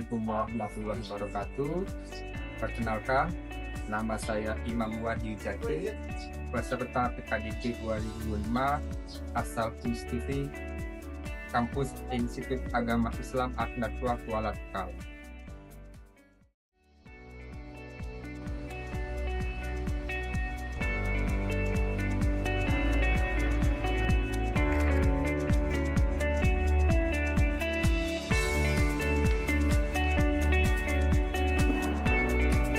Assalamualaikum warahmatullahi wabarakatuh. Perkenalkan, nama saya Imam Wahyu Jati, peserta PKDP 2025 asal Kusti, Kampus Institut Agama Islam Ad-Nadwa Kuala Tegal.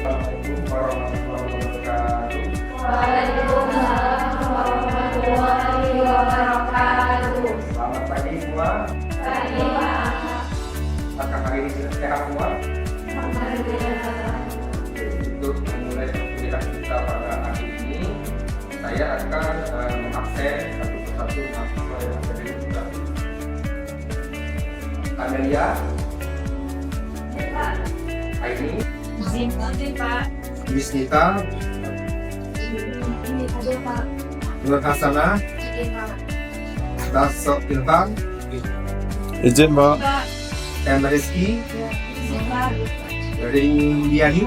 Assalamualaikum warahmatullahi wabarakatuh. Waalaikumsalam warahmatullahi wabarakatuh. Selamat pagi semua. Pagi Pak. Apakah hari ini sudah sehat semua? Alhamdulillah. Untuk memulai perkuliahan kita pada hari ini, saya akan mengabsen satu persatu mahasiswa yang ada di kita. Amelia, Pak. Aini, Zinti Pak. Wisnita, Ini ada Pak. Nur Hasanah, Ini Pak. Dasok Ilham, Izin Pak. Pak. dan Rizky Izin Pak. Rindiani.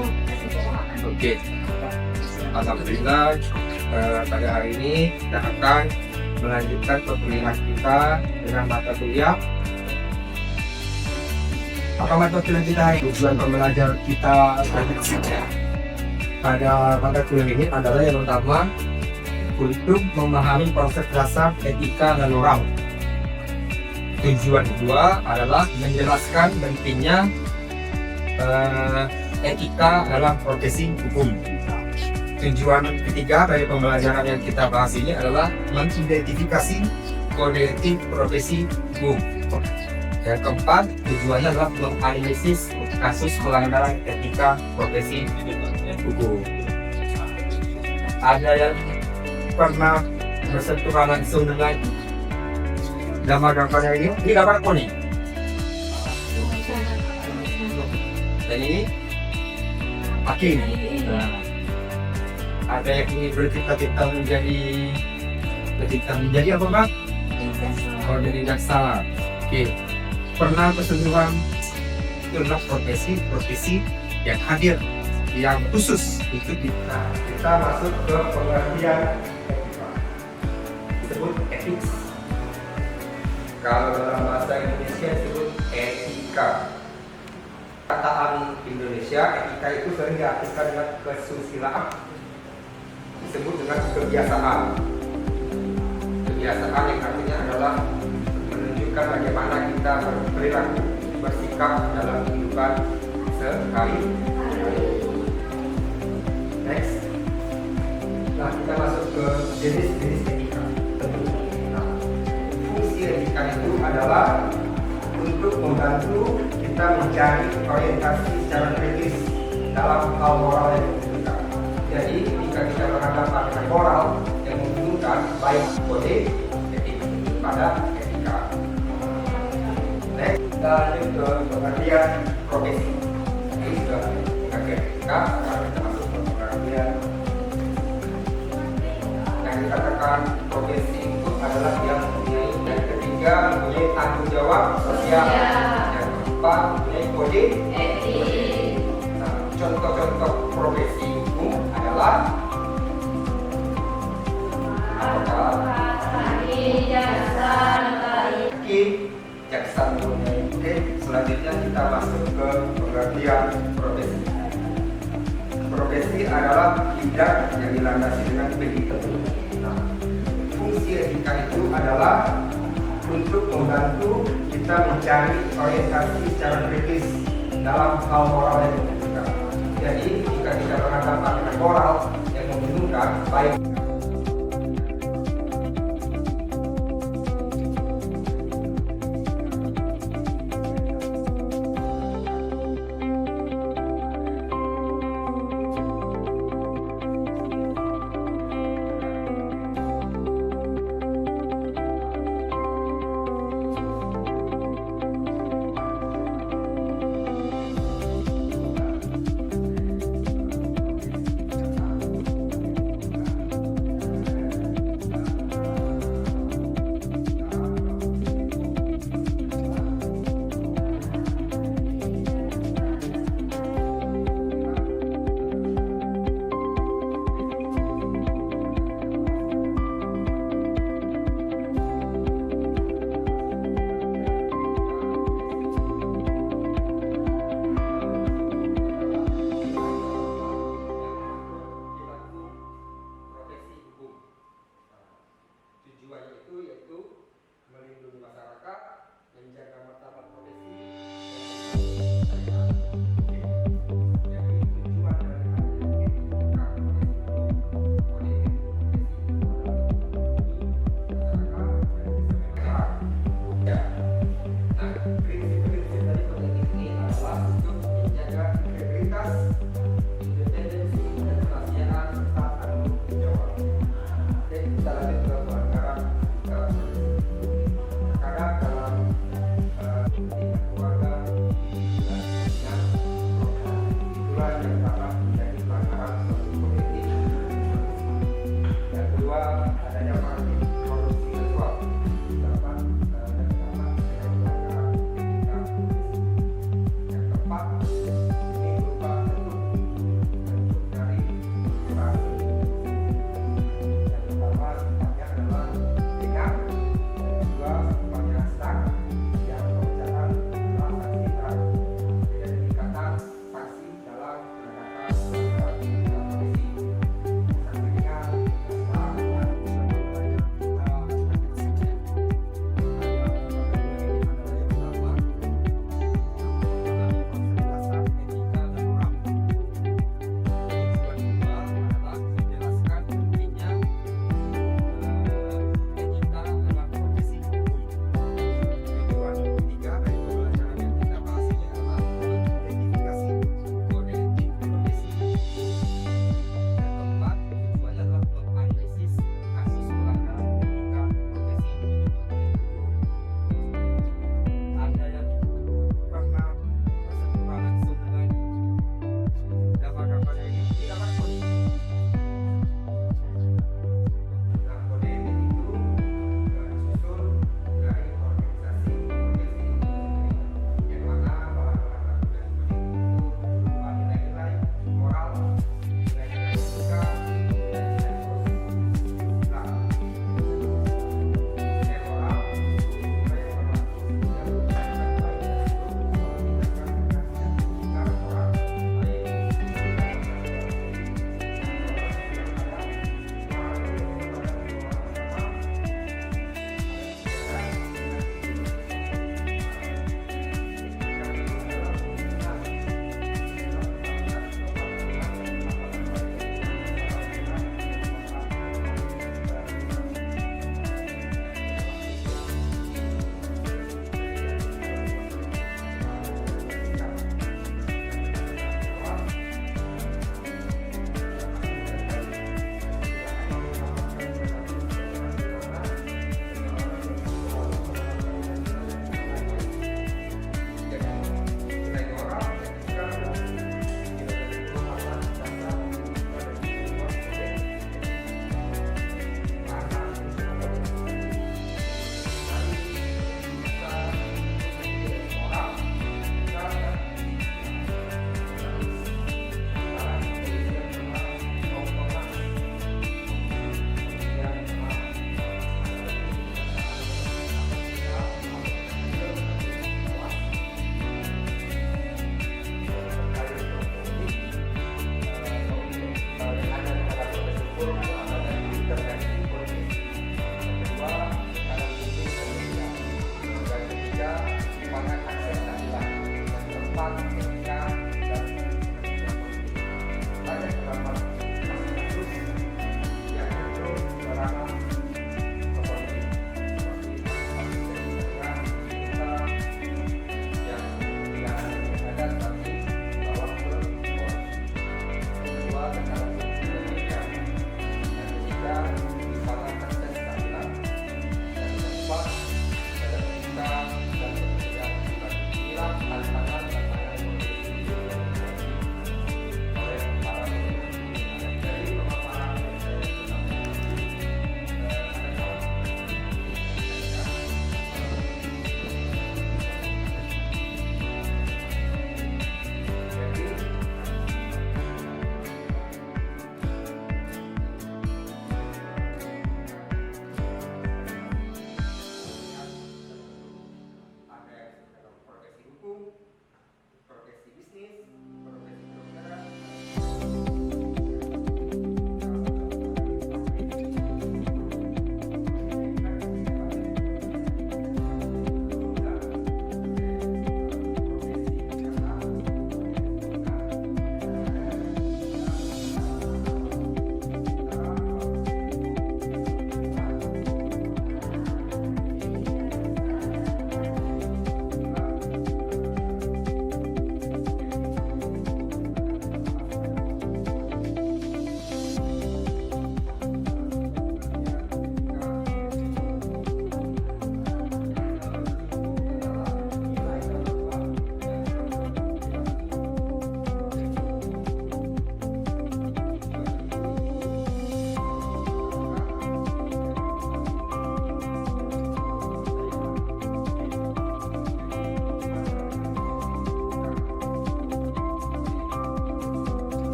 Oke, alhamdulillah pada hari ini kita akan melanjutkan perkuliahan kita dengan mata kuliah. Apa mata kuliah kita hari ini? Tujuan pembelajaran kita pada mata kuliah ini adalah yang pertama untuk memahami proses dasar etika dan moral. Tujuan kedua adalah menjelaskan pentingnya etika dalam profesi hukum. Tujuan ketiga dari pembelajaran yang kita bahas ini adalah mengidentifikasi kode etik profesi hukum. Yang keempat, tujuannya adalah menganalisis kasus pelanggaran etika profesi hukum. Ada yang pernah bersentuhan langsung dengan gambar-gambarnya ini? Ini gambar apa nih? Dan ini hakim. Nah, ada yang ingin bercita-cita menjadi apa Bang? Oh, jadi jaksa. Oke. Pernah bersentuhan tentang profesi yang hadir, yang khusus untuk kita. Kita masuk ke pengertian etika. Disebut etik. Kalau dalam bahasa Indonesia disebut etika. Kataan Indonesia, etika itu sering diartikan dengan kesusilaan. Disebut dengan kebiasaan. Kebiasaan yang artinya adalah menunjukkan bagaimana kita berperilaku, bersikap dalam kehidupan sehari-hari. Next. Nah, kita masuk ke jenis-jenis etika. Nah, fungsi etika itu adalah untuk membantu kita mencari orientasi secara kritis dalam hal moral yang dibutuhkan. Jadi, jika kita berhadapan dengan moral yang membutuhkan baik kode etik pada etika. Next, kita lanjut ke pengertian profesi. Ini sudah pengertian etika, sekarang kita masuk ke pengertian yang dikatakan profesi itu adalah yang mempunyai, yang ketiga mempunyai tanggung jawab sosial, yang keempat mempunyai kode etik. Nah, contoh-contoh profesi hukum adalah advokat, hakim, jaksa mempunyai. Oke, selanjutnya kita masuk ke pengertian profesi. Profesi adalah bidang yang dilandasi dengan pendidikan. Nah, fungsi etika itu adalah untuk membantu kita mencari orientasi secara kritis dalam hal moral yang dibutuhkan. Jadi, jika kita berhadapan dengan moral yang membingungkan, baik integritas, independensi, dan kerahasiaan serta tanggung jawab. Oke, kita lanjut ke pelanggaran kadang dalam tingkat keluarga dan program itulah yang dapat menjadi pelanggaran suatu kode etik. Yang kedua, adanya praktik korupsi seksual dapat menjadi pelanggaran etika. Yang keempat, ini berupa bentuk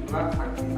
kedua aktivitas